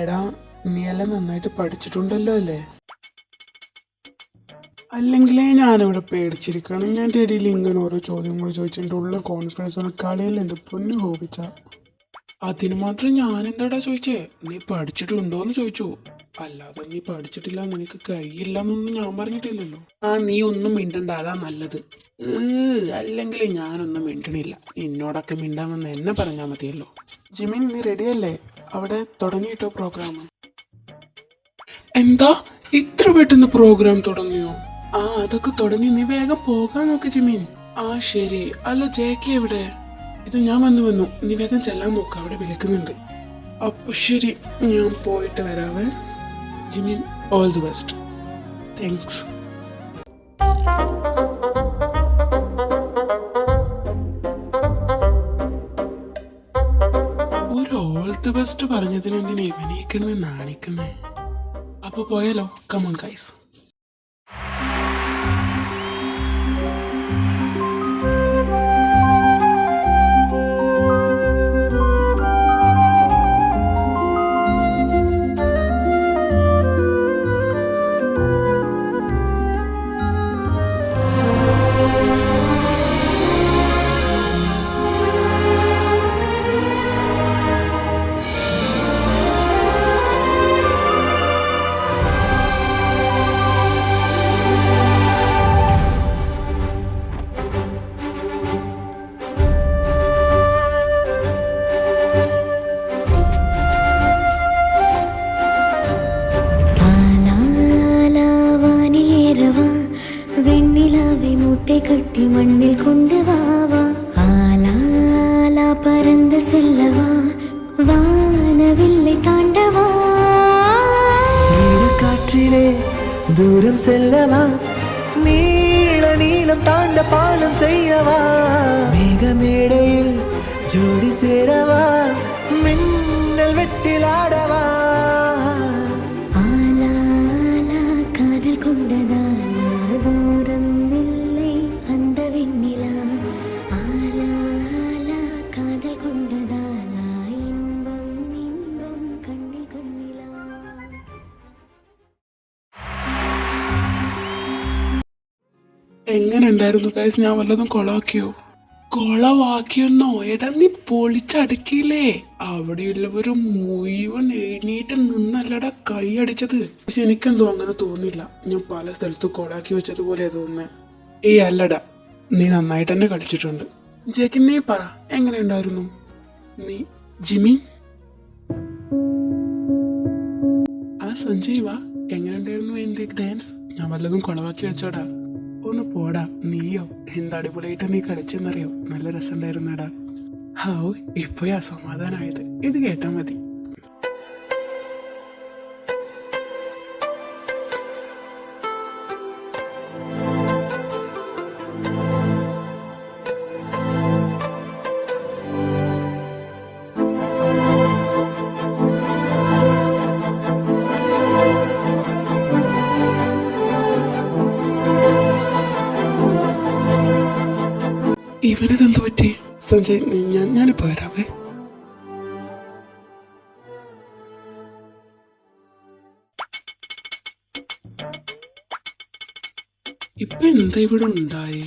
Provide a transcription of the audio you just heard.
എടാ, നീ എല്ലാം നന്നായിട്ട് പഠിച്ചിട്ടുണ്ടല്ലോ അല്ലേ? അല്ലെങ്കിലേ ഞാനിവിടെ പേടിച്ചിരിക്കണം. ഞാൻ എൻ്റെ ഇടയിൽ ഇങ്ങനെ ഓരോ ചോദ്യങ്ങൾ ചോദിച്ചതിൻ്റെ ഉള്ള കോൺഫിഡൻസ് ഒന്ന് കളിയിൽ എൻ്റെ പൊന്നു ഹോബിച്ച. അതിന് മാത്രം ഞാൻ എന്താടാ ചോദിച്ചേ? നീ പഠിച്ചിട്ടുണ്ടോന്ന് ചോദിച്ചു. അല്ലാതെ നീ പഠിച്ചിട്ടില്ല, നിനക്ക് കഴിയില്ല എന്നൊന്നും ഞാൻ പറഞ്ഞിട്ടില്ലല്ലോ. നീ ഒന്നും മിണ്ടണ്ട, അതാ നല്ലത്. അല്ലെങ്കിൽ ഞാനൊന്നും മിണ്ടണില്ല. നിന്നോടൊക്കെ മിണ്ടാമെന്ന് എന്നെ പറഞ്ഞാൽ മതിയല്ലോ. ജിമിൻ, നീ റെഡിയല്ലേ? അവിടെ തുടങ്ങിയിട്ടോ പ്രോഗ്രാം? എന്താ, ഇത്ര പെട്ടെന്ന് പ്രോഗ്രാം തുടങ്ങിയോ? അതൊക്കെ തുടങ്ങി. നീ വേഗം പോകാൻ നോക്ക് ജിമിൻ. ശരി. അല്ല, ജേക്കി എവിടെ? ഇത് ഞാൻ വന്നു. നീ വേഗം ചെല്ലാൻ നോക്ക്, അവിടെ വിളിക്കുന്നുണ്ട്. അപ്പൊ ശരി, ഞാൻ പോയിട്ട് വരാവേ. Jimin, all the best. Thanks. ഒരു ഓൾ ദി ബെസ്റ്റ് പറഞ്ഞതിന് എന്തിനാ ഇവനേക്കണെന്ന് നാണിക്കണേ? അപ്പൊ പോയാലോ? Come on guys. கட்டி மண்ணில் கொண்டு வாவா, ஆலாலா பறந்து செல்லவா, வானவில்லை தாண்டவா, காற்றிலே தூரம் செல்லவா, நீள நீளம் தாண்ட பாலம் செய்யவா, மேகமேடையில் ஜோடி சேரவா, மின்னல் வெட்டில் ஆடவா, ஆலாலா காதல் கொண்டதா தூரம் എങ്ങനെ ഉണ്ടായിരുന്നു ഗൈസ്? ഞാൻ വല്ലതും കൊളവാക്കിയെന്നോ? എടാ, നീ പൊളിച്ചടക്കിയില്ലേ? അവിടെയുള്ളവരും മുഴുവൻ എഴുന്നേറ്റ് നിന്നല്ലടാ കൈ അടിച്ചത്. പക്ഷെ എനിക്കെന്തോ അങ്ങനെ തോന്നില്ല. ഞാൻ പല സ്ഥലത്ത് കൊളാക്കി വെച്ചതുപോലെ തോന്നുന്നേ. അല്ലടാ, നീ നന്നായിട്ട് തന്നെ കളിച്ചിട്ടുണ്ട്. ജേക്കി, നീ പറ, എങ്ങനെ ഉണ്ടായിരുന്നു? നീ ജിമി സഞ്ജയ് വാ, എങ്ങനെ ഉണ്ടായിരുന്നു എന്റെ ഡാൻസ്? ഞാൻ വല്ലതും കൊളവാക്കി വെച്ചോടാ? ഒന്ന് പോടാ. നീയോ എന്താ അടിപൊളിയായിട്ട് നീ കളിച്ചെന്നറിയോ? നല്ല രസമുണ്ടായിരുന്നടാ. ഇപ്പോഴാ സമാധാനമായത്. ഇത് കേട്ടാ മതി. ഇവനിതെന്ത് പറ്റി? സഞ്ജയ്, ഞാനിപ്പോ വരാവേ. ഇപ്പൊ എന്താ ഇവിടെ ഉണ്ടായേ?